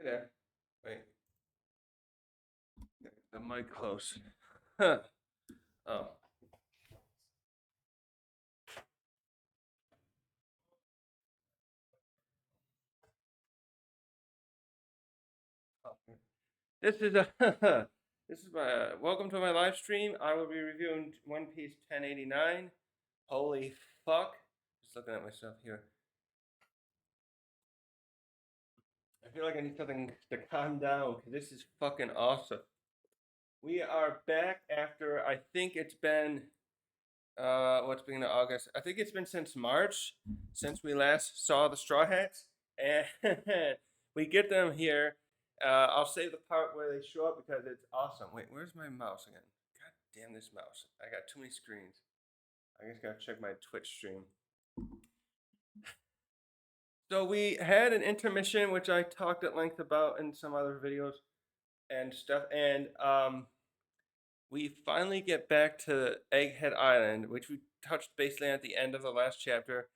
Hey there. Wait, get the mic close. Huh. Oh. Okay. This is a this is my welcome to my live stream. I will be reviewing One Piece 1089. Holy fuck! Just looking at myself here. I feel like I need something to calm down because this is fucking awesome. We are back after I think it's been what's beginning of August. I think it's been since March since we last saw the Straw Hats, and we get them here. I'll save the part where they show up because it's awesome. Wait, where's my mouse again? God damn this mouse! I got too many screens. I just gotta check my Twitch stream. So we had an intermission, which I talked at length about in some other videos and stuff, and we finally get back to Egghead Island, which we touched basically at the end of the last chapter.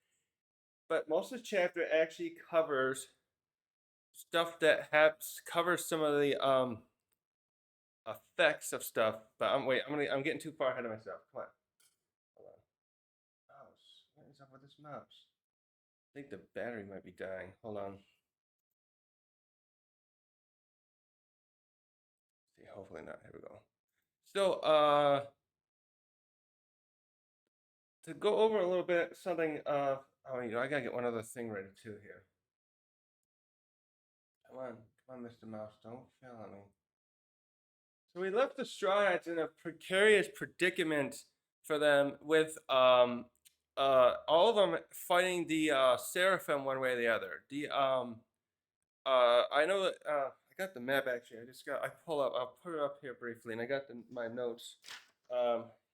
But most of the chapter actually covers stuff that covers some of the effects of stuff. But I'm getting too far ahead of myself. Come on, hold on. Mouse, what is up with this mouse? I think the battery might be dying. Hold on. See, hopefully not. Here we go. So, to go over a little bit something. I gotta get one other thing ready too here. Come on, Mr. Mouse, don't fail on me. So we left the Straw Hats in a precarious predicament for them with all of them fighting the Seraphim one way or the other. I know that I got the map actually. I'll put it up here briefly, and I got my notes.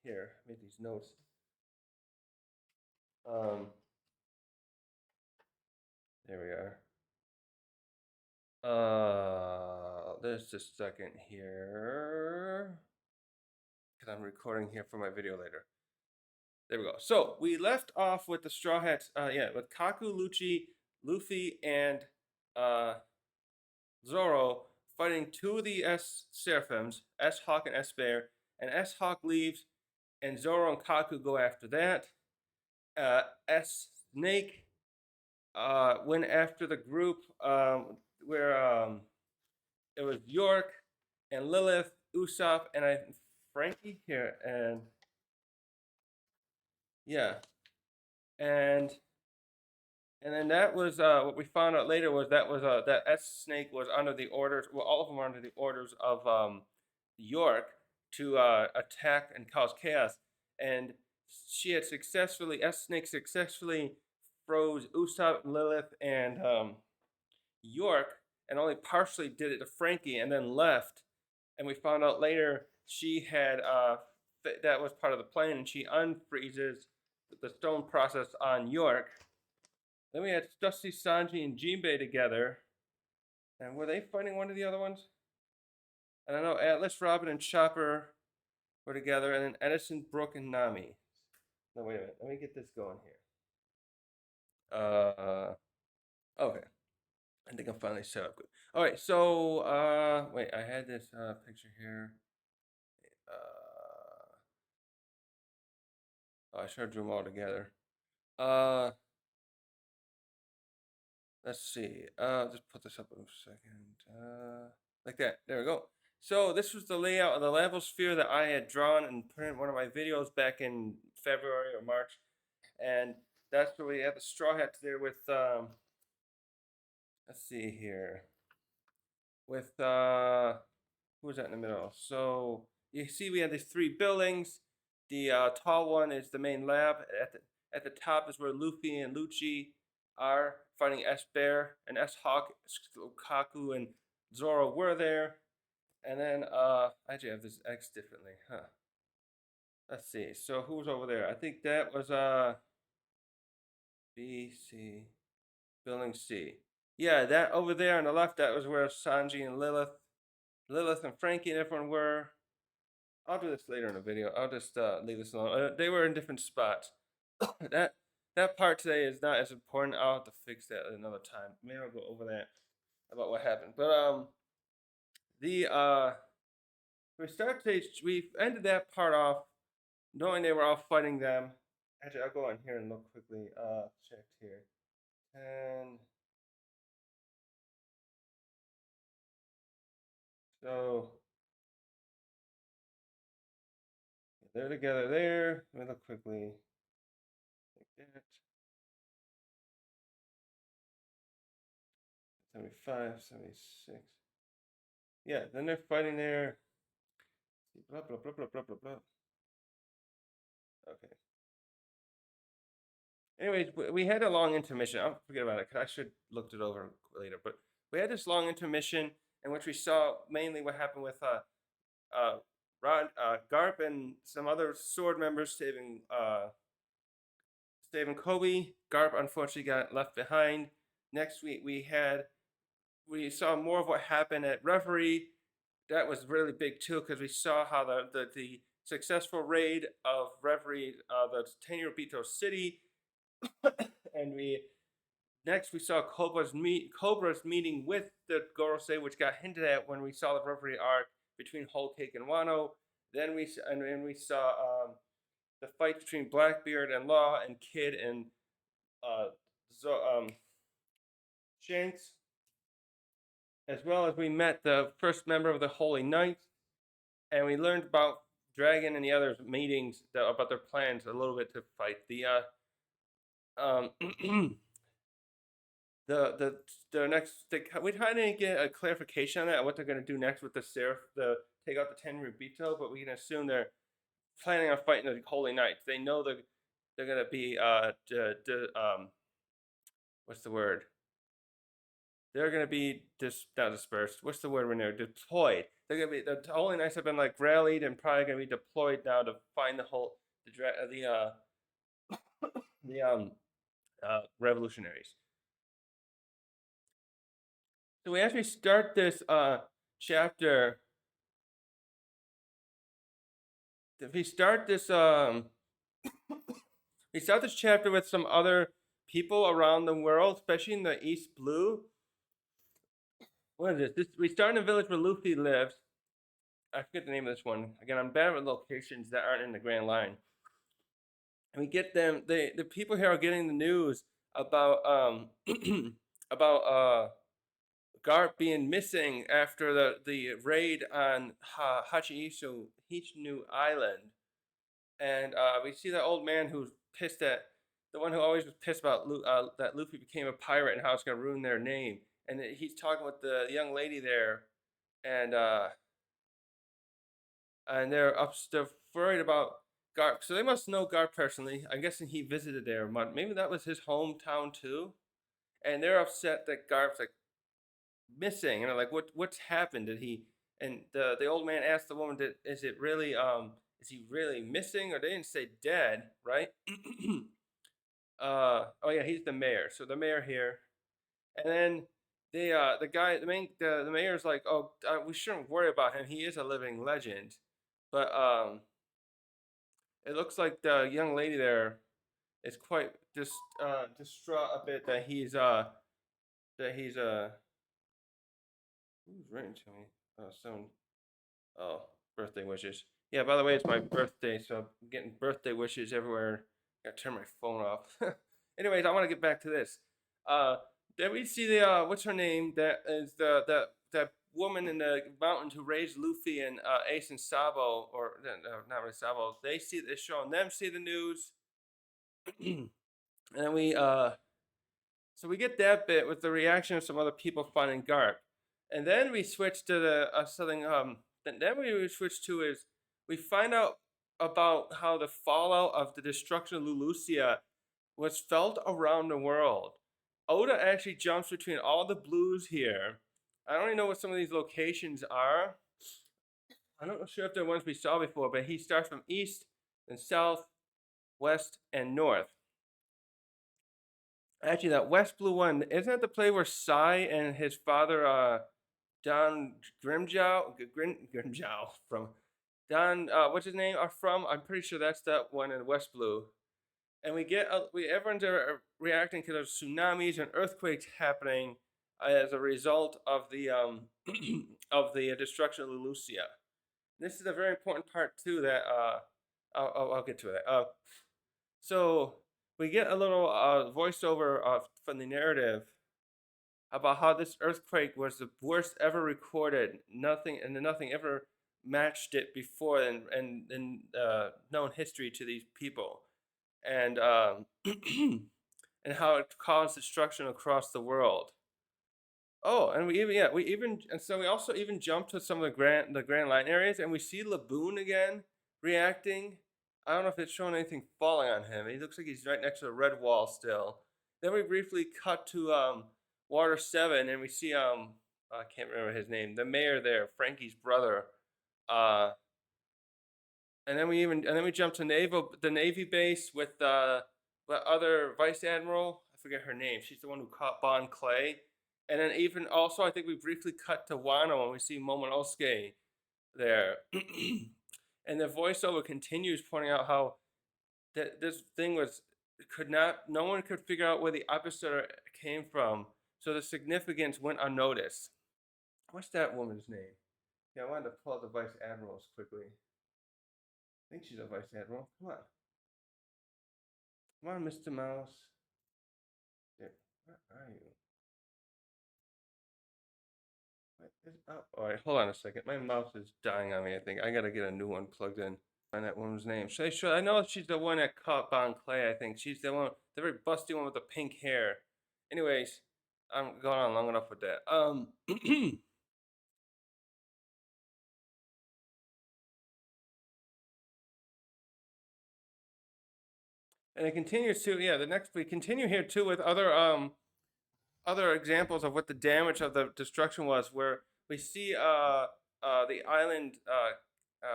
Here, I made these notes. Um, there we are. There's a second here because I'm recording here for my video later. There we go. So we left off with the Straw Hats. With Kaku, Luffy, and Zoro fighting two of the S Seraphims, S Hawk and S Bear, and S Hawk leaves, and Zoro and Kaku go after that. S Snake went after the group where it was York and Lilith, Usopp, and Frankie here, and yeah, and then that was what we found out later was that S Snake was under the orders. Well, all of them were under the orders of York to attack and cause chaos, and she had successfully S Snake successfully froze Usopp, Lilith, and York, and only partially did it to Frankie, and then left. And we found out later she had that was part of the plan, and she unfreezes the stone process on York. Then we had Dusty, Sanji, and Jinbei together. And were they fighting one of the other ones? I don't know. Atlas, Robin, and Chopper were together, and then Edison, Brooke, and Nami. No, wait a minute. Let me get this going here. Okay. I think I'm finally set up good. All right. So, wait. I had this picture here. I should have drew them all together. Let's see. Just put this up in a second. Like that. There we go. So this was the layout of the level sphere that I had drawn and put in one of my videos back in February or March, and that's where we have the Straw Hats there with. Let's see here. With who was that in the middle? So you see, we have these three buildings. The tall one is the main lab. At the top is where Luffy and Lucci are fighting S Bear, and S Hawk, Kaku, and Zoro were there. And then I actually have this X differently, huh? Let's see. So who was over there? I think that was B C building C. Yeah, that over there on the left, that was where Sanji and Lilith and Frankie and everyone were. I'll do this later in the video. I'll just leave this alone. They were in different spots. that part today is not as important. I'll have to fix that another time. Maybe I'll go over that. about what happened. But the we ended that part off knowing they were all fighting them. Actually, I'll go on here and look quickly. Checked here. And so they're together there. Let me look quickly. Like that. 75, 76. Yeah, then they're fighting there. Blah, blah, blah, blah, blah, blah, blah. Okay. Anyways, we had a long intermission. I'll forget about it because I should looked it over later. But we had this long intermission in which we saw mainly what happened with uh, Garp and some other sword members saving Kobe. Garp unfortunately got left behind. Next week we saw more of what happened at Reverie. That was really big too because we saw how the successful raid of Reverie, the Tenryubito city, and we saw Cobra's meeting with the Gorosei, which got hinted at when we saw the Reverie arc between Whole Cake and Wano. Then we saw the fight between Blackbeard and Law and Kid and uh, Shanks, as well as we met the first member of the Holy Knights, and we learned about Dragon and the others' meetings about their plans a little bit to fight um, the next. We tried to get a clarification on that, what they're going to do next with the Seraph, the take out the Tenryubito, but we can assume they're planning on fighting the Holy Knights. They know they're going to be what's the word? They're going to be not dispersed. What's the word when they're deployed? They're going to be the Holy Knights have been like rallied and probably going to be deployed now to find the revolutionaries. So we actually start this chapter. If we start this we start this chapter with some other people around the world, especially in the East Blue. What is this? We start in a village where Luffy lives. I forget the name of this one. Again, I'm bad with locations that aren't in the Grand Line. And we get them. The people here are getting the news about about Garp being missing after the raid on Hichnu Island, and we see that old man who's pissed at the one who always was pissed about that Luffy became a pirate and how it's going to ruin their name. And he's talking with the young lady there, and they're worried about Garp. So they must know Garp personally. I'm guessing he visited there. Maybe that was his hometown too. And they're upset that Garp's like missing. And they're like, what's happened? Did he? And the old man asked the woman, is he really missing? Or they didn't say dead, right? Oh yeah, he's the mayor. So the mayor here, and then the mayor's like, oh, we shouldn't worry about him. He is a living legend, but it looks like the young lady there is quite distraught a bit that he's who's writing to me? Someone. Oh, birthday wishes. Yeah, by the way, it's my birthday, so I'm getting birthday wishes everywhere. Gotta turn my phone off. Anyways, I want to get back to this. Uh, then we see the what's her name? That is that woman in the mountains who raised Luffy and Ace and Sabo, or not really Sabo. They're showing them see the news, and then so we get that bit with the reaction of some other people finding Garp, and then we switch to the something. Then we switch to is we find out about how the fallout of the destruction of Lulusia was felt around the world. Oda actually jumps between all the blues here. I don't even know what some of these locations are. I'm not sure if they're ones we saw before, but he starts from east, then south, west, and north. Actually, that West Blue one, isn't that the play where Sai and his father, Don Grimjow from Don, what's his name, are from? I'm pretty sure that's that one in West Blue. And everyone's reacting to those tsunamis and earthquakes happening as a result of the of the destruction of Lulusia. This is a very important part too. That I'll get to it. So we get a little voiceover of from the narrative about how this earthquake was the worst ever recorded. Nothing ever matched it before in known history to these people, and and how it caused destruction across the world. Oh, and we also even jump to some of the Grand Line areas, and we see Laboon again reacting. I don't know if it's showing anything falling on him. He looks like he's right next to the red wall still. Then we briefly cut to Water Seven, and we see I can't remember his name, the mayor there, Frankie's brother. Uh, and then we jump to the Navy base with the other vice admiral. I forget her name. She's the one who caught Bon Clay. And then even also, I think we briefly cut to Wano and we see Momonosuke there. And the voiceover continues pointing out how that this thing was could not no one could figure out where the epicenter came from, so the significance went unnoticed. What's that woman's name? Yeah, I wanted to pull out the vice admirals quickly. I think she's a vice admiral. Come on, Mr. Mouse. There, where are you? Oh, all right, hold on a second. My mouse is dying on me. I think I gotta get a new one plugged in. Find that woman's name. I know she's the one that caught Bon Clay. I think she's the one, the very busty one with the pink hair. Anyways, I'm going on long enough with that. And it continues to the next we continue here too with other examples of what the damage of the destruction was, where we see the island,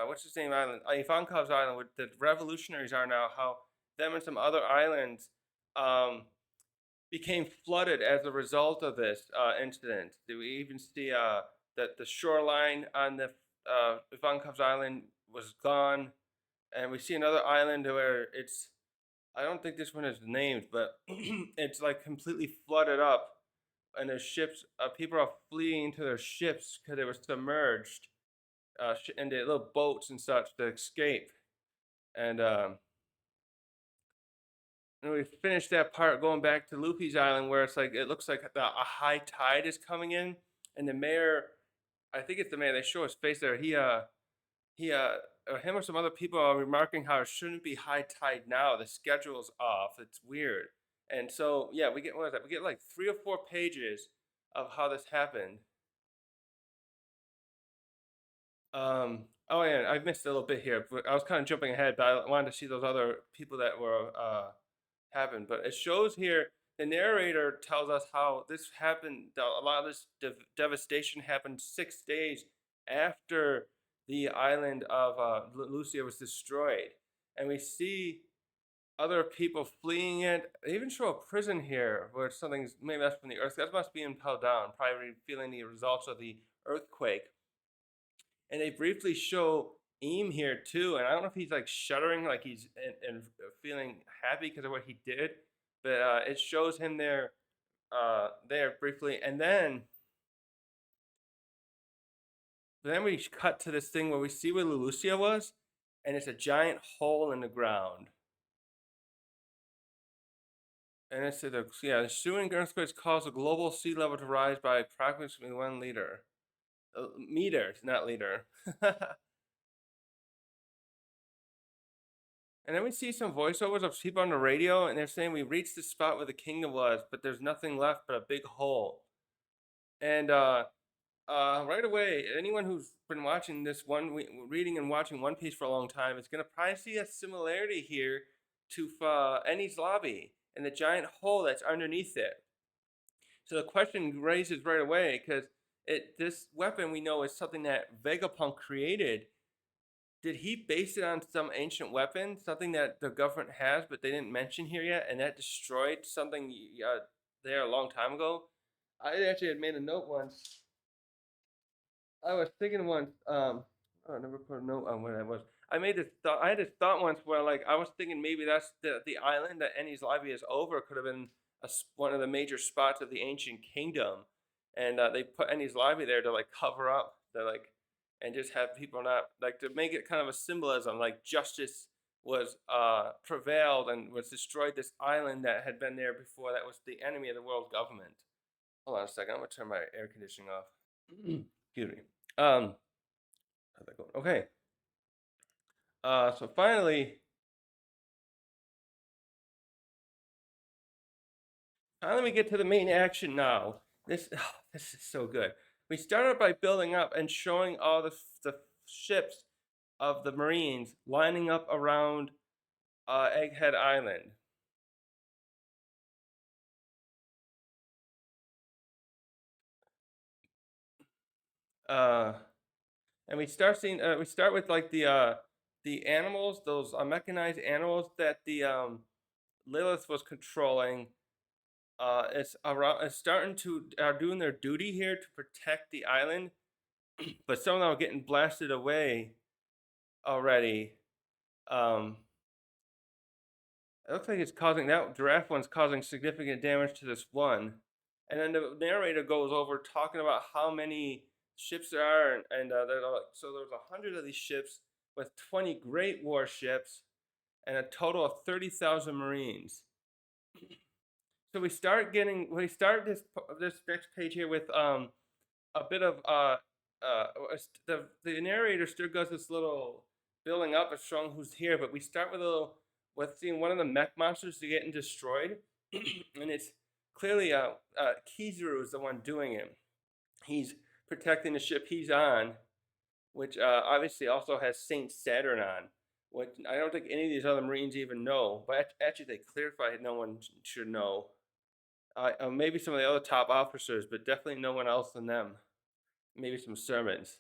what's his name island, Ivankov's island, where the revolutionaries are now, how them and some other islands um, became flooded as a result of this incident. Do we even see that the shoreline on the Ivankov's island was gone, and we see another island where it's, I don't think this one is named, but it's like completely flooded up, and there's ships. People are fleeing to their ships because they were submerged, and the little boats and such to escape. And and we finished that part going back to Luffy's island, where it's like it looks like a high tide is coming in, and the mayor, I think it's the mayor. They show his face there. He him or some other people are remarking how it shouldn't be high tide now. The schedule's off. It's weird. And so yeah, we get what is that? We get like 3 or 4 pages of how this happened. Oh yeah, I missed a little bit here, but I was kind of jumping ahead, but I wanted to see those other people that were happened. But it shows here the narrator tells us how this happened. A lot of this devastation happened 6 days after the island of Lucia was destroyed, and we see other people fleeing it. They even show a prison here where something's, maybe that's from the earth. That must be impelled down, probably feeling the results of the earthquake. And they briefly show Eam here too, and I don't know if he's like shuddering, like he's and feeling happy because of what he did, but it shows him there briefly, and then we cut to this thing where we see where Lulusia was, and it's a giant hole in the ground. And it said, the ensuing earthquakes caused the global sea level to rise by approximately 1 meter. Meters, not liter. And then we see some voiceovers of people on the radio, and they're saying we reached the spot where the kingdom was, but there's nothing left but a big hole. And right away, anyone who's been watching reading and watching One Piece for a long time is gonna probably see a similarity here to Enies Lobby and the giant hole that's underneath it. So the question raises right away, because this weapon we know is something that Vegapunk created. Did he base it on some ancient weapon, something that the government has but they didn't mention here yet, and that destroyed something there a long time ago? I actually had made a note once. I was thinking once. I never put a note on what that was. I made this thought. I had this thought once where, like, I was thinking maybe that's the island that Enies Lobby is over could have been one of the major spots of the ancient kingdom, and they put Enni's lobby there to like cover up the like, and just have people not like to make it kind of a symbolism, like justice was prevailed and was destroyed this island that had been there before that was the enemy of the world government. Hold on a second, I'm gonna turn my air conditioning off. Excuse me. How's that going? Okay. So finally we get to the main action now. This is so good. We started by building up and showing all the ships of the Marines lining up around Egghead Island. Uh, and we start with like the animals, those mechanized animals that the Lilith was controlling. It's starting to are doing their duty here to protect the island, but some of them are getting blasted away already. Um, it looks like it's causing that giraffe one's causing significant damage to this one, and then the narrator goes over talking about how many ships there are, and so there's 100 of these ships with 20 great warships and a total of 30,000 Marines. So we start this next page here with a bit of the narrator still does this little building up of showing who's here, but we start with a little with seeing one of the mech monsters to getting destroyed, and it's clearly Kizaru is the one doing it. He's protecting the ship he's on, which obviously also has Saint Saturn on, which I don't think any of these other Marines even know. But actually, they clarified no one should know. Maybe some of the other top officers, but definitely no one else than them. Maybe some servants.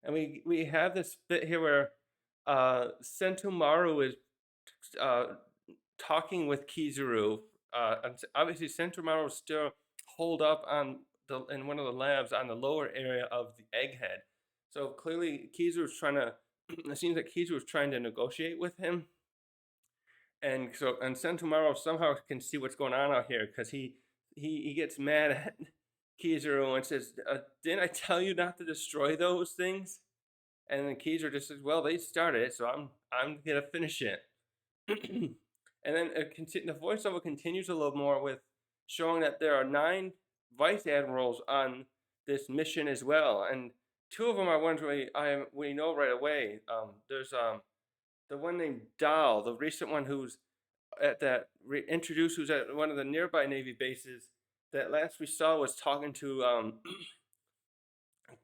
And we have this bit here where Sentomaru is uh, talking with Kizaru. Obviously, Sentomaru is still holed up in one of the labs on the lower area of the egghead. So clearly, Kizaru is trying to. It seems like Kizaru is trying to negotiate with him, and Sentomaru somehow can see what's going on out here because he gets mad at Kizaru and says, "Didn't I tell you not to destroy those things?" And then Kizaru just says, "Well, they started it, so I'm gonna finish it." And then the voiceover continues a little more with showing that there are 9 vice admirals on this mission as well, and 2 of them are ones we know right away. There's the one named Dahl, the recent one who's at that introduced, who's at one of the nearby Navy bases. That last we saw was talking to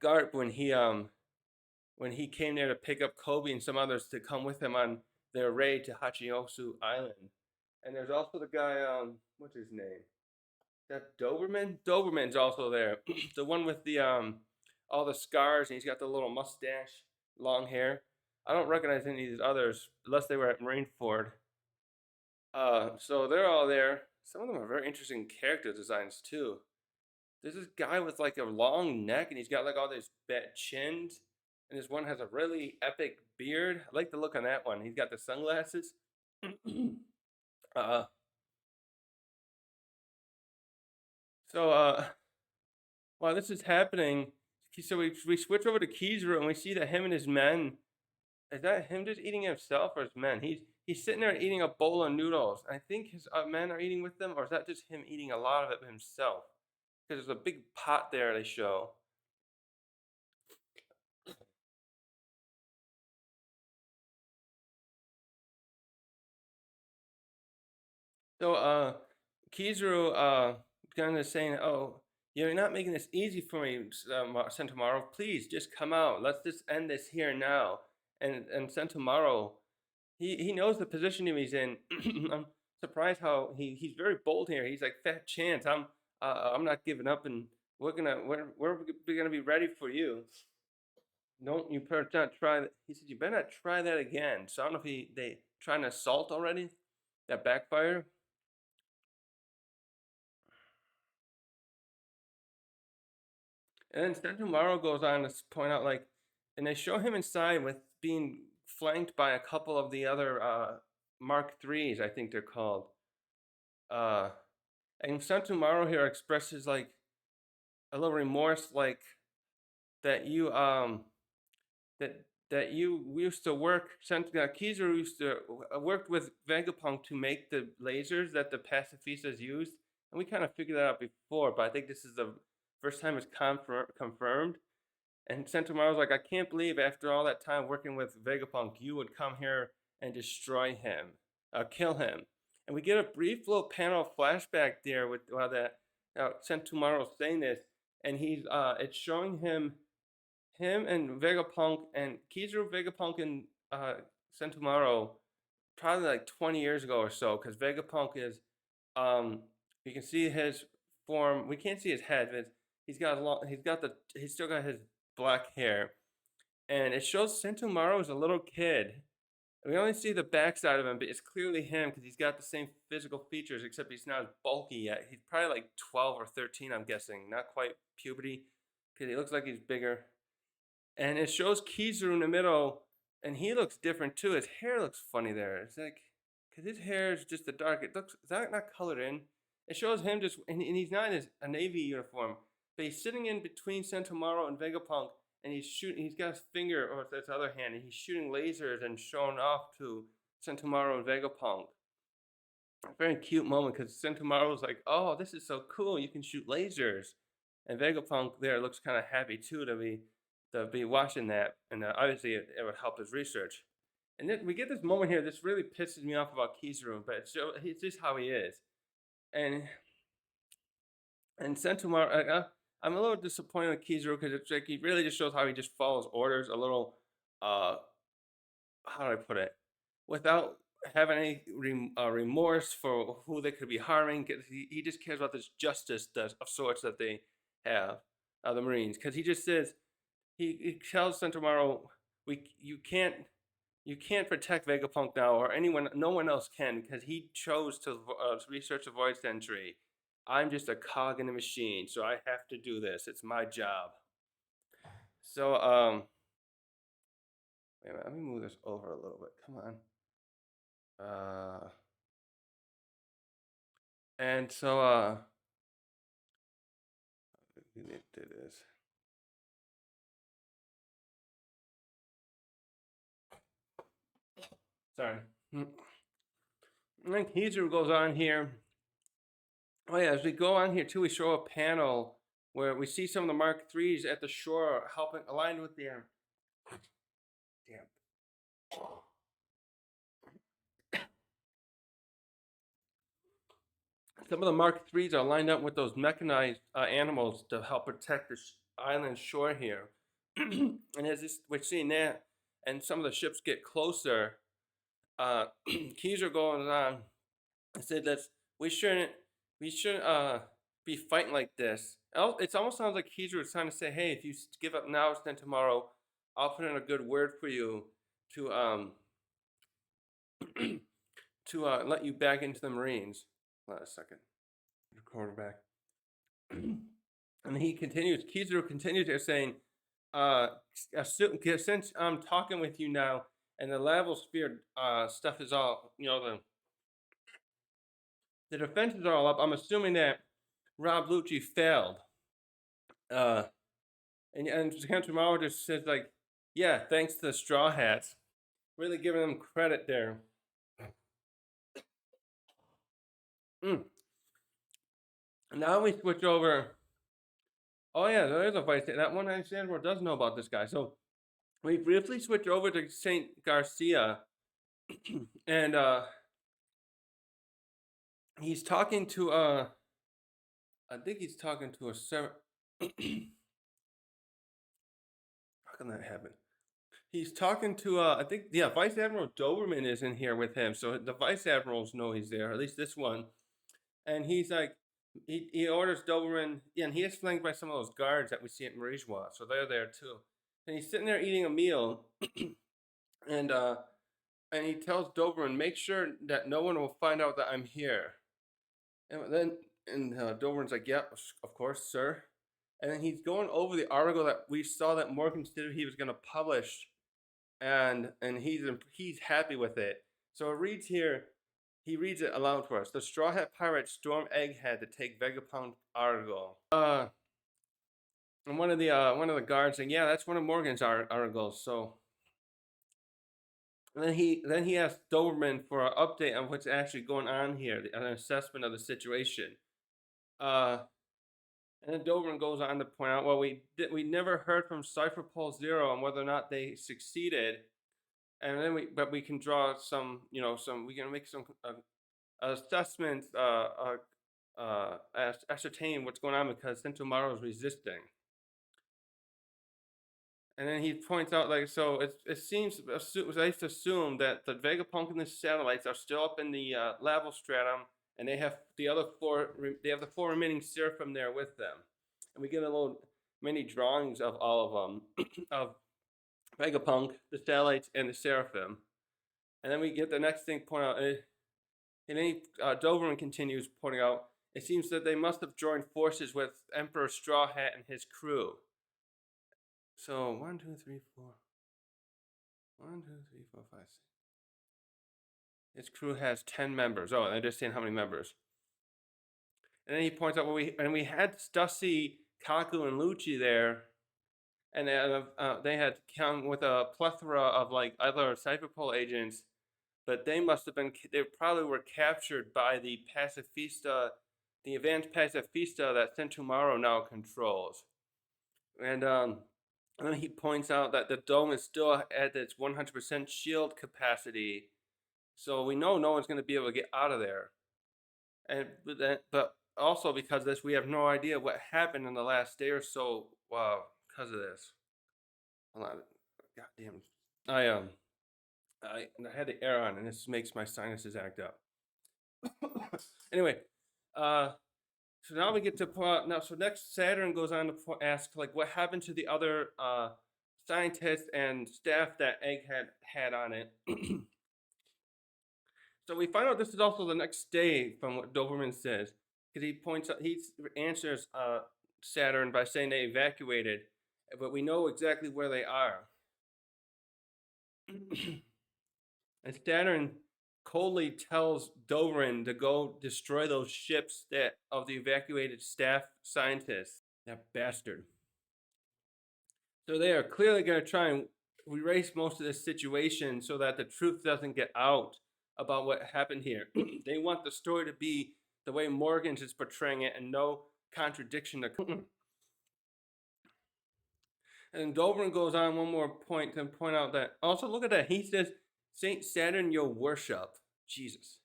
Garp when he came there to pick up Kobe and some others to come with him on their raid to Hachiosu Island. And there's also the guy, what's his name? Is that Doberman? Doberman's also there. The one with the all the scars, and he's got the little mustache, long hair. I don't recognize any of these others unless they were at Marineford. So they're all there. Some of them are very interesting character designs too. There's this guy with like a long neck, and he's got like all these bad chins, and this one has a really epic beard. I like the look on that one. He's got the sunglasses. uh, so while this is happening, so we switch over to Kizaru, and we see that him and his men. Is that him just eating himself or his men? He's sitting there eating a bowl of noodles. I think his men are eating with them, or is that just him eating a lot of it himself? Because there's a big pot there they show. So Kizaru kind of saying, "Oh, you're not making this easy for me, Sentomaru. Please, just come out. Let's just end this here now." And Sentomaru, he knows the position he's in. I'm surprised how he's very bold here. He's like, "Fat chance. I'm not giving up, and we're gonna be ready for you. Don't you better not try that." He said, "You better not try that again." So I don't know if they trying to assault already. That backfire. And then Sten Tomorrow goes on to point out, like, and they show him inside with being flanked by a couple of the other Mark threes, I think they're called. Uh, and Sten Tomorrow here expresses, like, a little remorse, like that you used to work. Kizaru used to worked with Vegapunk to make the lasers that the pacifistas used, and we kind of figured that out before. But I think this is the first time it's confirmed. And Sentomaru's like, I can't believe after all that time working with Vegapunk, you would come here and destroy him, kill him. And we get a brief little panel flashback there with that Sentomaru saying this, and it's showing him and Vegapunk and Kizaru, Vegapunk, and Sentomaru probably like 20 years ago or so, because Vegapunk is, um, you can see his form. We can't see his head, but he's still got his black hair, and it shows Sentomaru as a little kid. We only see the backside of him, but it's clearly him because he's got the same physical features, except he's not as bulky yet. He's probably like 12 or 13, I'm guessing, not quite puberty, because he looks like he's bigger. And it shows Kizaru in the middle, and he looks different too. His hair looks funny there. It's like, because his hair is just the dark. It looks, it's not colored in. It shows him just, and he's not in a navy uniform, but he's sitting in between Sentomaru and Vegapunk, and he's shooting. He's got his finger or his other hand, and he's shooting lasers and showing off to Sentomaru and Vegapunk. A very cute moment because Sentomaru's like, "Oh, this is so cool! You can shoot lasers," and Vegapunk there looks kind of happy too to be watching that, and obviously it would help his research. And then we get this moment here. This really pisses me off about Kizaru, but it's just how he is. And Sentomaru, I'm a little disappointed with Kizaru because it's like he really just shows how he just follows orders a little. Uh, how do I put it? Without having any remorse for who they could be harming. He just cares about this justice of sorts that they have, the Marines. Because he just says, he tells Sentomaru, you can't protect Vegapunk now, or anyone, no one else can, because he chose to research the void century. I'm just a cog in the machine, so I have to do this. It's my job. So, wait a minute, let me move this over a little bit. Come on. And so, it is. Sorry. And then Kizaru goes on here. Oh yeah, as we go on here too, we show a panel where we see some of the Mark IIIs at the shore helping aligned with the damn. Some of the Mark IIIs are lined up with those mechanized animals to help protect the island shore here. And as this, we're seeing that, and some of the ships get closer, Kizaru goes on and said that we shouldn't be fighting like this. It almost sounds like Kizaru is trying to say, hey, if you give up now, then tomorrow, I'll put in a good word for you to to let you back into the Marines. Hold on a second. Recorder back. And he continues, Kizaru continues here saying, since I'm talking with you now, and the level sphere stuff is all, the defenses are all up, I'm assuming that Rob Lucci failed. And Kantomawa just says, like, yeah, thanks to the Straw Hats. Really giving them credit there. Now we switch over. Oh yeah, there is a vice. That one Vice Admiral does know about this guy. So we briefly switch over to Saint Garcia, and he's talking to I think he's talking to a How can that happen? He's talking to I think Vice Admiral Doberman is in here with him. So the Vice Admirals know he's there, at least this one. And he's like, he orders Doberman, and he is flanked by some of those guards that we see at Marijois, so they're there too. And he's sitting there eating a meal, and he tells Doberman, make sure that no one will find out that I'm here. And then Doberman's like, yeah, of course, sir. And then he's going over the article that we saw that Morgan said he was going to publish, and he's happy with it. So it reads here. He reads it aloud for us. The Straw Hat Pirates storm Egghead to take Vegapunk Argo. And one of the guards saying, "Yeah, that's one of Morgan's articles." So and then he asked Doberman for an update on what's actually going on here, an assessment of the situation. Uh, and then Doberman goes on to point out, well, we never heard from Cipher Pole Zero on whether or not they succeeded, and then but we can draw some, we can make some assessments, ascertain what's going on because Sentomaro is resisting. And then he points out, like, so it seems safe to assume that the Vegapunk and the satellites are still up in the lava stratum, and they have the other four. They have the four remaining seraphim there with them, and we get a little mini drawings of all of them of Vegapunk, the satellites, and the seraphim. And then we get the next thing point out, and then Doberman continues pointing out, it seems that they must have joined forces with Emperor Straw Hat and his crew. So 1, 2, 3, 4. 1, 2, 3, 4, 5, 6. His crew has 10 members. Oh, and they're just saying how many members. And then he points out, we had Stussy, Kaku, and Lucci there, and they had come with a plethora of like other Cyberpol agents, but they probably were captured by the Pacifista, the advanced Pacifista that Sentomaro now controls. And then he points out that the dome is still at its 100% shield capacity, so we know no one's going to be able to get out of there. And but also because of this, we have no idea what happened in the last day or so. Wow, because of this. Hold on, goddamn. I had the air on, and this makes my sinuses act up. Anyway, so now we get to now. So next, Saturn goes on to ask, like, what happened to the other scientists and staff that Egg had on it. So we find out this is also the next day from what Doberman says, because he answers Saturn by saying they evacuated, but we know exactly where they are. And Saturn coldly tells Doberman to go destroy those ships of the evacuated staff scientists. That bastard. So they are clearly going to try and erase most of this situation so that the truth doesn't get out about what happened here. They want the story to be the way Morgan's is portraying it and no contradiction to. And Doberman goes on one more point to point out that, also look at that, he says, Saint Saturn, your worship. Jesus.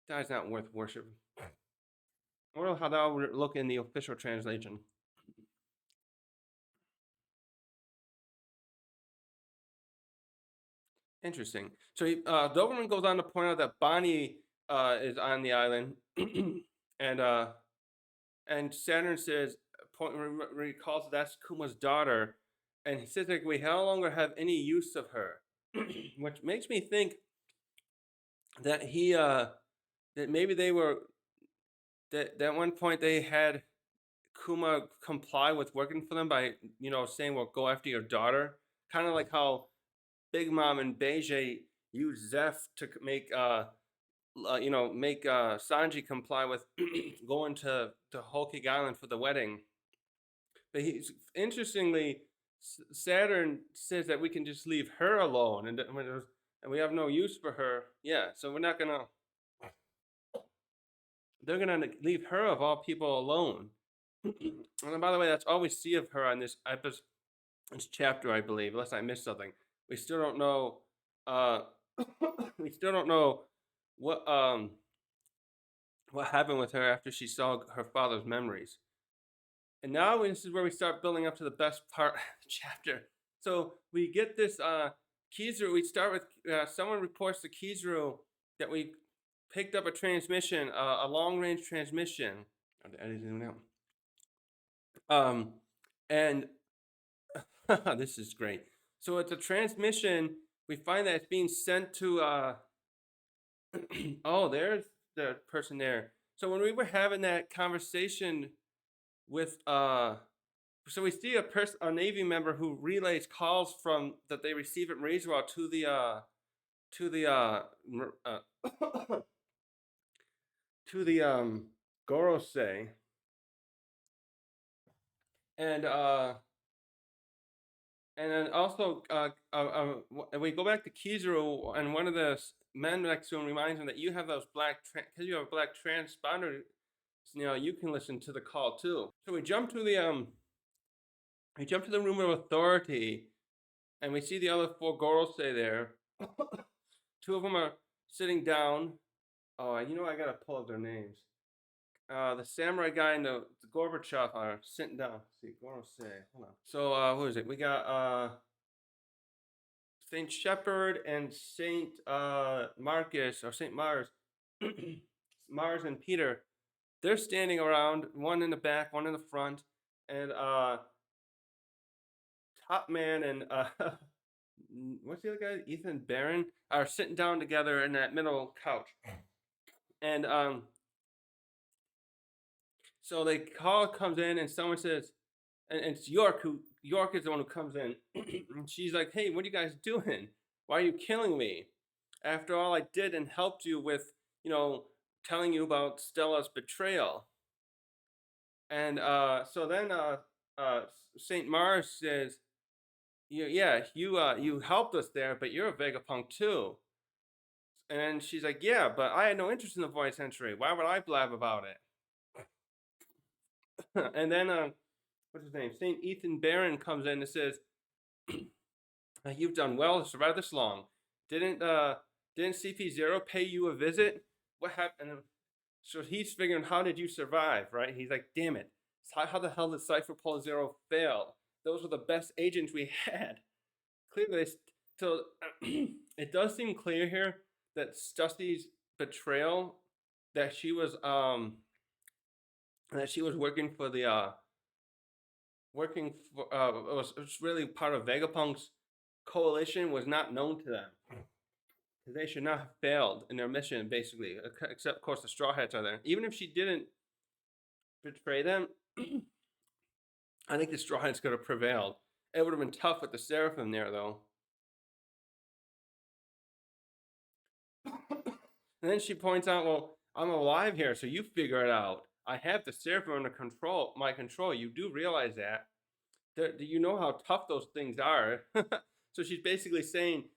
That's not worth worship. I wonder how that would look in the official translation. Interesting. So Doberman goes on to point out that Bonnie is on the island, and Saturn says, recalls that's Kuma's daughter, and he says like we no longer have any use of her, which makes me think that that maybe they were that at one point they had Kuma comply with working for them by saying, well, go after your daughter, kind of like how Big Mom and Beige used Zeph to make Sanji comply with going to Whole Cake Island for the wedding. But interestingly, Saturn says that we can just leave her alone, and we have no use for her. Yeah, so we're not gonna. They're gonna leave her of all people alone. And by the way, that's all we see of her on this episode, this chapter, I believe, unless I missed something. We still don't know. We still don't know what happened with her after she saw her father's memories. And now this is where we start building up to the best part of the chapter. So we get this Kizaru. We start with someone reports to Kizaru that we picked up a transmission, a long-range transmission. And this is great. So it's a transmission. We find that it's being sent to. Oh, there's the person there. So when we were having that conversation with so we see a Navy member who relays calls from that they receive at Marizwa to the to the Gorosei. and then also, we go back to Kizaru, and one of the men next to him reminds him that you have those because you have a black transponder. You can listen to the call too. So we jump to the room of authority, and we see the other four girls stay there. Two of them are sitting down. Oh, I gotta pull up their names. The samurai guy and the Gorbachev are sitting down. Let's see, Gorosei. Hold on. So, who is it? We got Saint Shepherd and Saint Marcus or Saint Mars, Mars and Peter. They're standing around, one in the back, one in the front, and Top Man and what's the other guy? Ethan Barron are sitting down together in that middle couch, and so the call comes in, and someone says, and it's York is the one who comes in, and she's like, "Hey, what are you guys doing? Why are you killing me? After all I did and helped you with, telling you about Stella's betrayal." And so then Saint Mars says, "Yeah, you helped us there, but you're a Vegapunk too." And then she's like, "Yeah, but I had no interest in the voice entry. Why would I blab about it?" And then what's his name? Saint Ethan Barron comes in and says, "You've done well to survive this long. Didn't CP0 pay you a visit? What happened?" So he's figuring, how did you survive, right? He's like, damn it. How the hell did Cypher Pole Zero fail? Those were the best agents we had. Clearly, so it does seem clear here that Stussy's betrayal, that she was working for the was really part of Vegapunk's coalition, was not known to them. They should not have failed in their mission, basically, except of course the Straw Hats are there. Even if she didn't betray them, I think the Straw Hats could have prevailed. It would have been tough with the Seraphim there, though. And then she points out, "Well, I'm alive here, so you figure it out. I have the Seraphim under my control. You do realize that? Do you know how tough those things are?" So she's basically saying,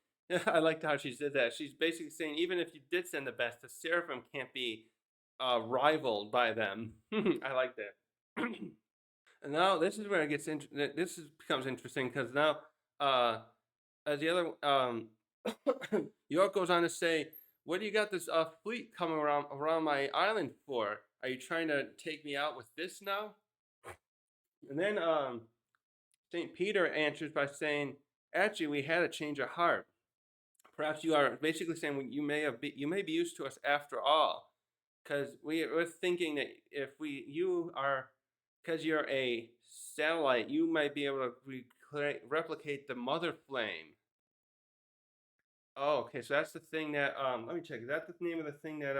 I liked how she said that. She's basically saying, even if you did send the best, the Seraphim can't be rivaled by them. I like that. And now this is where it gets becomes interesting, because now, as the other York goes on to say, "What do you got this fleet coming around my island for? Are you trying to take me out with this now?" And then Saint Peter answers by saying, "Actually, we had a change of heart. Perhaps you are basically saying you may be used to us after all, because we're thinking that because you're a satellite, you might be able to replicate the mother flame." Oh, okay, so that's the thing that let me check. Is that the name of the thing that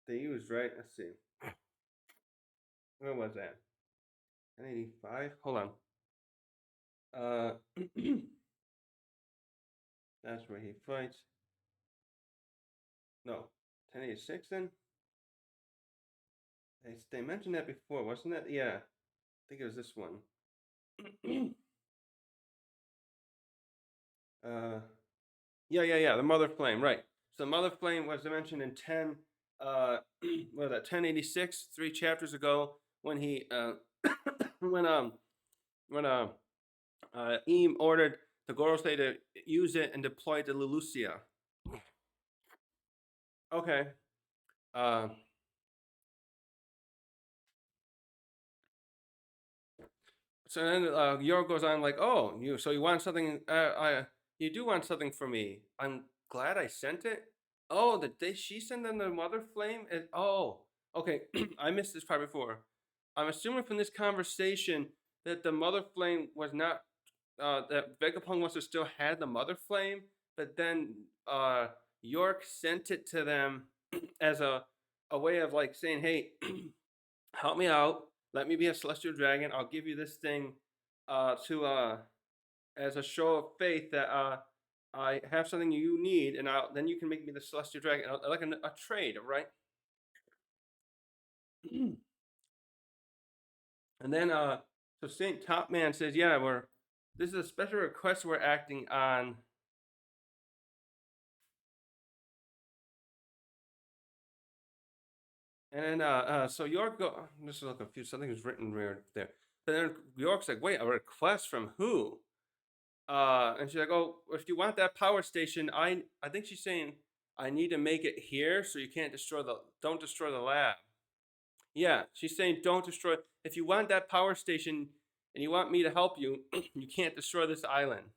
they used, right? Let's see. Where was that? 1085. Hold on. Uh, that's where he fights. No, 1086 then. They mentioned that before, wasn't it? Yeah, I think it was this one. uh, yeah. The Mother Flame, right? So the Mother Flame was mentioned in 10. What was that? 1086, 3 chapters ago, when he when Eam ordered the Gorosei to use it and deploy to Lulusia. Okay. Uh, so then Yor goes on like, "Oh, you want something? You do want something for me. I'm glad I sent it." Oh, she sent them the Mother Flame? Oh, okay. I missed this part before. I'm assuming from this conversation that the Mother Flame was not that Vegapunk must have still had the Mother Flame, but then York sent it to them as a way of like saying, "Hey, help me out. Let me be a celestial dragon. I'll give you this thing to as a show of faith that I have something you need, and then you can make me the celestial dragon, like a trade, right?" And then So Saint Topman says, yeah, this is a special request we're acting on. And then so York I'm just a little confused. Something was written weird there. But then York's like, wait, a request from who? And she's like, oh, if you want that power station, I think she's saying I need to make it here so you can't don't destroy the lab. Yeah, she's saying don't destroy. If you want that power station and you want me to help you, you can't destroy this island.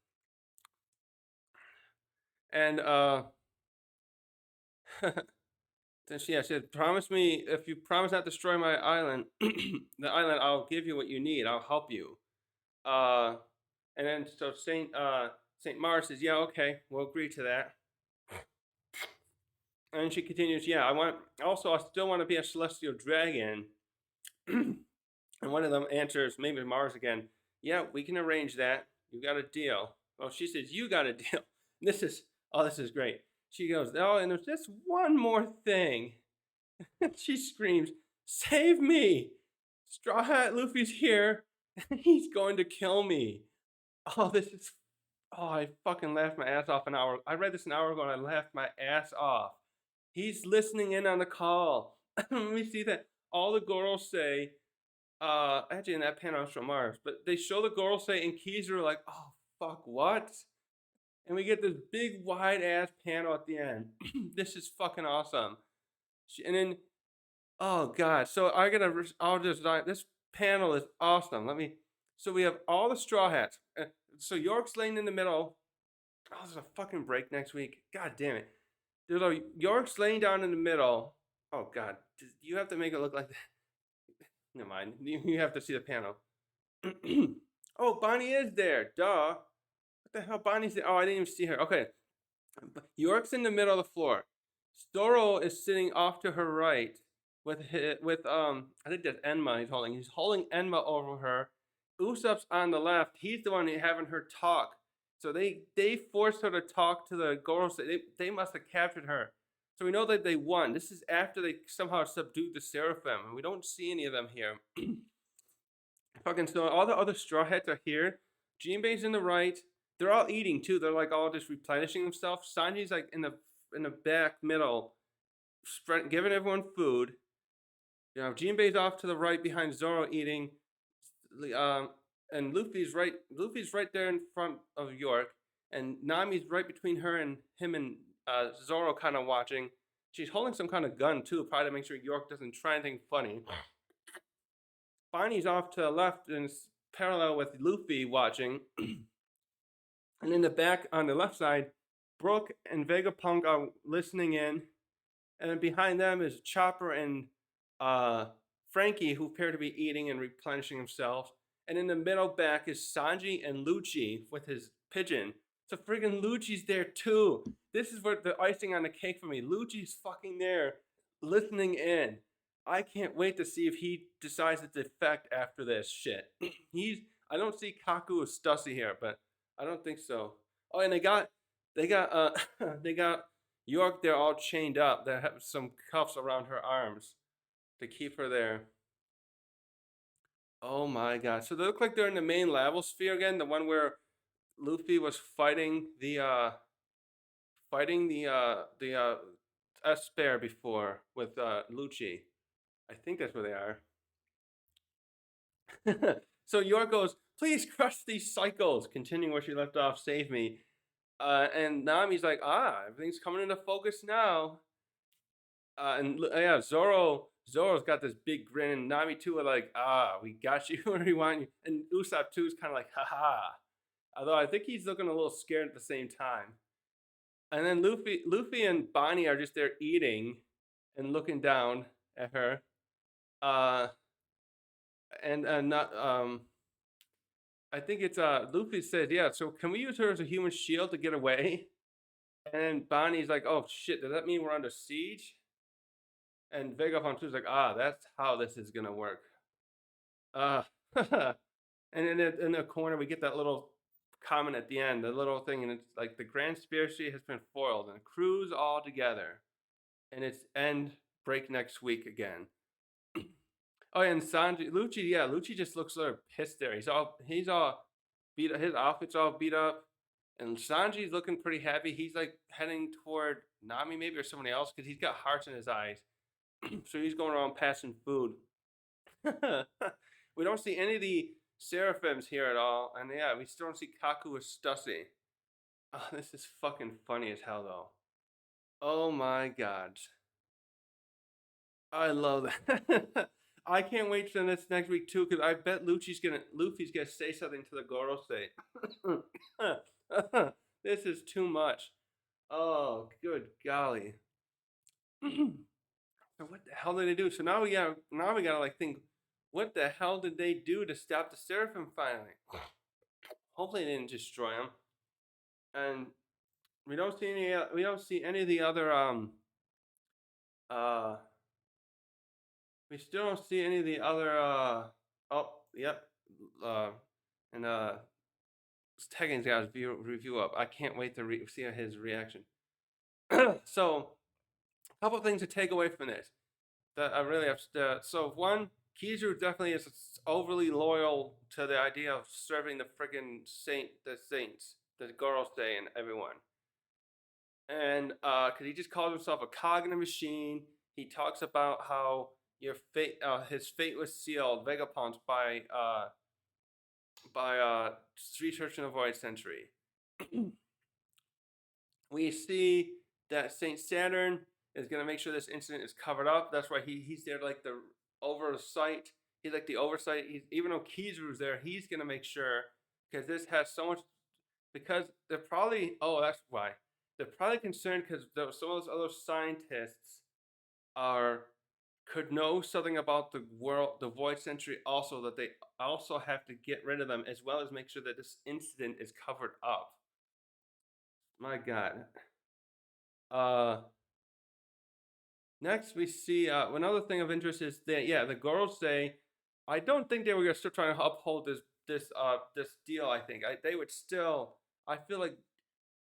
And then she said, promise me if you promise not to destroy my island, the island, I'll give you what you need. I'll help you. Uh, and then so Saint Mars says, yeah, okay, we'll agree to that. And she continues, yeah, I still want to be a celestial dragon. And one of them answers, maybe Mars again, yeah, we can arrange that. You got a deal. Well, she says, you got a deal. This is great. She goes, oh, and there's just one more thing. She screams, save me! Straw Hat Luffy's here. He's going to kill me. Oh, I fucking laughed my ass off an hour. I read this an hour ago and I laughed my ass off. He's listening in on the call. Let me see that. All the girls say, actually in that panel from Mars, but they show the girls say and Kizaru like, oh fuck, what? And we get this big wide ass panel at the end. This is fucking awesome. And then, oh god, so I'll just this panel is awesome. So we have all the Straw Hats. So York's laying in the middle. Oh, there's a fucking break next week. God damn it. York's laying down in the middle. Oh god, you have to make it look like that. Never mind. You have to see the panel. Oh, Bonnie is there. Duh. What the hell? Bonnie's there. Oh, I didn't even see her. Okay. York's in the middle of the floor. Zoro is sitting off to her right with I think that's Enma he's holding. He's holding Enma over her. Usopp's on the left. He's the one having her talk. So they forced her to talk to the girls. They must have captured her. So we know that they won. This is after they somehow subdued the Seraphim, and we don't see any of them here. Fucking so all the other Straw Hats are here. Jinbei's in the right. They're all eating too. They're like all just replenishing themselves. Sanji's like in the back middle, giving everyone food. You know, Jinbei's off to the right behind Zoro eating. And Luffy's right. Luffy's right there in front of York, and Nami's right between her and him and Zoro, kind of watching. She's holding some kind of gun too, probably to make sure York doesn't try anything funny. Bonnie's off to the left and parallel with Luffy watching. And in the back on the left side, Brooke and Vegapunk are listening in. And then behind them is Chopper and Frankie, who appear to be eating and replenishing themselves. And in the middle back is Sanji and Lucci with his pigeon. So friggin' Lucci's there too. This is what the icing on the cake for me. Lucci's fucking there, listening in. I can't wait to see if he decides to defect after this shit. I don't see Kaku or Stussy here, but I don't think so. Oh, and they got they got York there all chained up. They have some cuffs around her arms to keep her there. Oh my god. So they look like they're in the main lava sphere again, the one where Luffy was fighting the S-Bear before with Lucci. I think that's where they are. So York goes, please crush these cycles. Continuing where she left off, save me. And Nami's like, everything's coming into focus now. And yeah, Zoro's got this big grin, and Nami too are like, we got you where we want you. And Usopp too is kind of like, haha. Although I think he's looking a little scared at the same time. And then Luffy and Bonnie are just there eating and looking down at her. And not I think it's Luffy says, yeah, so can we use her as a human shield to get away? And Bonnie's like, oh shit, does that mean we're under siege? And Vegapunk too's like, that's how this is gonna work. And in the corner we get that little comment at the end, the little thing, and it's like the grand conspiracy has been foiled and crew's all together. And it's end break next week again. Oh, and Sanji, Lucci, yeah, Lucci just looks sort of pissed there. He's all beat. His outfit's all beat up, and Sanji's looking pretty happy. He's like heading toward Nami maybe or somebody else because he's got hearts in his eyes. So he's going around passing food. We don't see any of the seraphims here at all, and yeah, we still don't see Kaku or Stussy. Oh, this is fucking funny as hell though. Oh my god. I love that. I can't wait for this next week too, because I bet Luffy's gonna say something to the Gorosei. This is too much. Oh, good golly. So what the hell did they do? So now we gotta like think, what the hell did they do to stop the Seraphim finally? Hopefully they didn't destroy them. And we don't see any of the other uh we still don't see any of the other oh yep uh and Tegan's got his review up. I can't wait to see his reaction. So a couple things to take away from this that I really have so one, Kizu definitely is overly loyal to the idea of serving the friggin' saints, the Gorosei and everyone. And because he just calls himself a cog in a machine. He talks about how his fate was sealed, Vegapunk, by research in the Void Century. We see that Saint Saturn is going to make sure this incident is covered up. That's why he's there like the oversight. He's like the oversight. Even though Kizu's there, he's going to make sure because this has so much. Because they're probably that's why they're probably concerned because some of those other scientists are could know something about the world, the Void Century, also that they also have to get rid of them as well as make sure that this incident is covered up. My God. Uh, Next we see another thing of interest is that the Gorosei. I don't think they were gonna still trying to uphold this deal. I think they would still. I feel like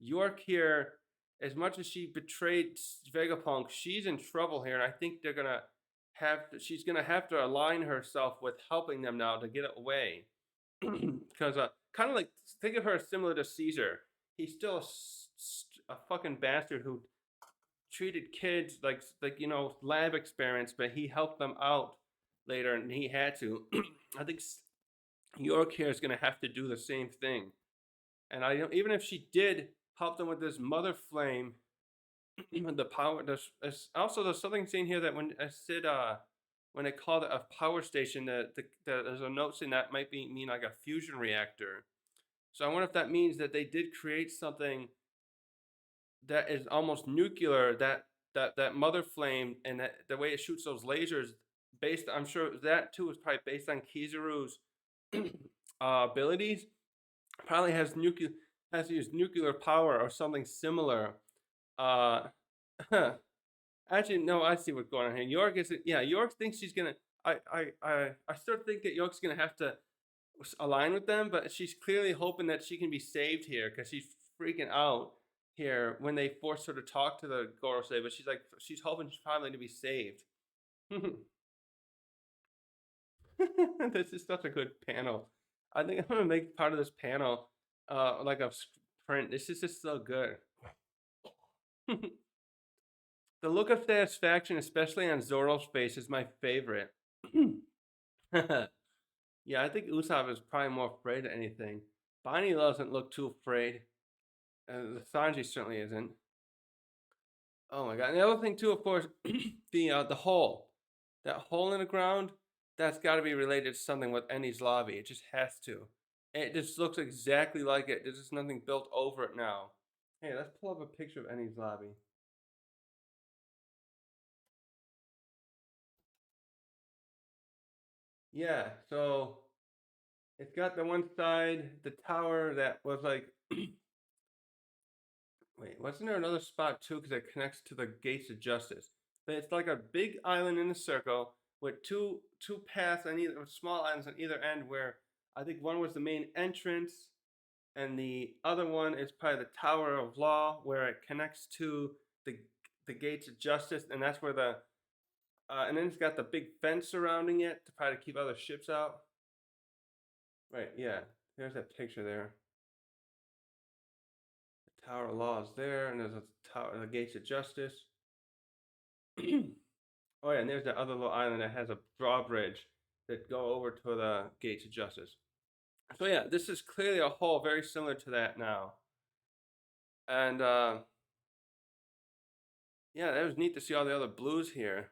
York here, as much as she betrayed Vegapunk, she's in trouble here, and I think she's gonna have to align herself with helping them now to get away. Because kind of like think of her similar to Caesar. He's still a fucking bastard who treated kids like lab experiments, but he helped them out later, and he had to. I think York here is gonna have to do the same thing, and I don't even if she did help them with this mother flame, the power. There's something saying here that when I said when they called it a power station, there's a note saying that might mean like a fusion reactor. So I wonder if that means that they did create something that is almost nuclear. That mother flame and that the way it shoots those lasers, based I'm sure that too is probably based on Kizaru's abilities. Probably has to use nuclear power or something similar. Uh, Actually, no, I see what's going on here. York thinks she's gonna. I still think that York's gonna have to align with them, but she's clearly hoping that she can be saved here because she's freaking out here when they force her to talk to the Gorosei. But she's hoping she's probably to be saved. This is such a good panel. I think I'm gonna make part of this panel like a print. This is just so good. The look of satisfaction, especially on Zoro's face, is my favorite. Yeah, I think Usopp is probably more afraid of anything. Bonnie doesn't look too afraid. Sanji certainly isn't. Oh my god! And the other thing too, of course, the hole, that hole in the ground, that's got to be related to something with Eni's lobby. It just has to. It just looks exactly like it. There's just nothing built over it now. Hey, let's pull up a picture of Eni's lobby. Yeah, so it's got the one side, the tower that was like. Wait, wasn't there another spot too? Because it connects to the gates of justice. But it's like a big island in a circle with two paths on either small islands on either end. Where I think one was the main entrance, and the other one is probably the Tower of Law, where it connects to the the gates of justice, and that's where And then it's got the big fence surrounding it to try to keep other ships out. Right, yeah. There's that picture there. The Tower of Law is there, and there's a tower, the Gates of Justice. Oh yeah, and there's that other little island that has a drawbridge that go over to the Gates of Justice. So yeah, this is clearly a hull very similar to that now. And yeah, that was neat to see all the other blues here.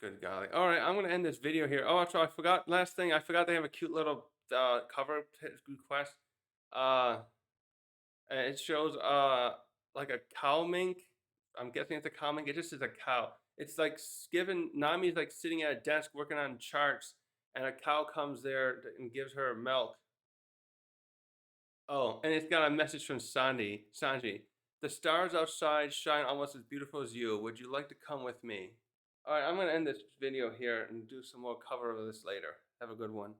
Good golly. All right, I'm gonna end this video here. Oh, so I forgot, last thing, I forgot they have a cute little cover request. Uh, and it shows like a cow mink. I'm guessing it's a cow mink. It just is a cow. It's like given Nami's like sitting at a desk working on charts, and a cow comes there and gives her milk. Oh, and it's got a message from Sanji. The stars outside shine almost as beautiful as you. Would you like to come with me? All right, I'm gonna end this video here and do some more cover of this later. Have a good one.